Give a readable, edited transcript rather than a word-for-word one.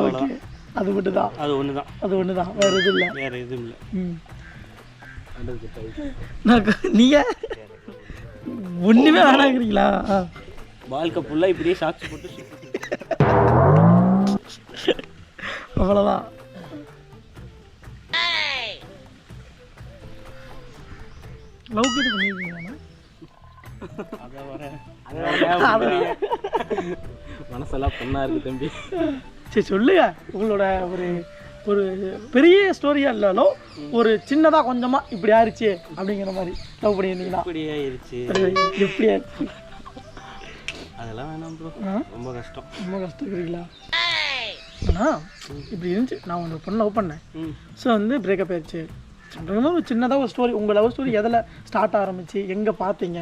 Okay, அது மட்டும் தான். அது ஒன்று தான். அது ஒன்று தான், வேறு எதுவும் இல்லை. வேறு எதுவும் இல்லை. நீங்க ஒன்றுமே வேணாங்கிறீங்களா? வாழ்க்கை ஃபுல்லாக இப்படியே சாட்சி போட்டு அவ்வளோதான். லவ் கிட்ட பண்ணிருக்கீங்களா? மனசெல்லாம் பொண்ணா இருக்கு தம்பி. சரி சொல்லுங்க, உங்களோட ஒரு ஒரு பெரிய ஸ்டோரியா இல்லைனாலும் ஒரு சின்னதாக கொஞ்சமாக இப்படி ஆயிடுச்சு அப்படிங்கிற மாதிரி லவ் பண்ணியிருந்தீங்களா? இப்படி ஆயிடுச்சு, எப்படி ஆயிடுச்சு? அதெல்லாம் வேணாம் ப்ரோ, ரொம்ப கஷ்டம். ரொம்ப கஷ்டப்படுறீங்களா? ஆனால் இப்படி இருந்துச்சு, நான் ஒரு பொண்ணு லவ் பண்ணேன். ஸோ வந்து பிரேக்கப் ஆயிடுச்சு. ஒரு சின்னதாக ஒரு ஸ்டோரி, உங்கள் லவ் ஸ்டோரி எதில் ஸ்டார்ட் ஆரம்பிச்சு, எங்கே பார்த்தீங்க,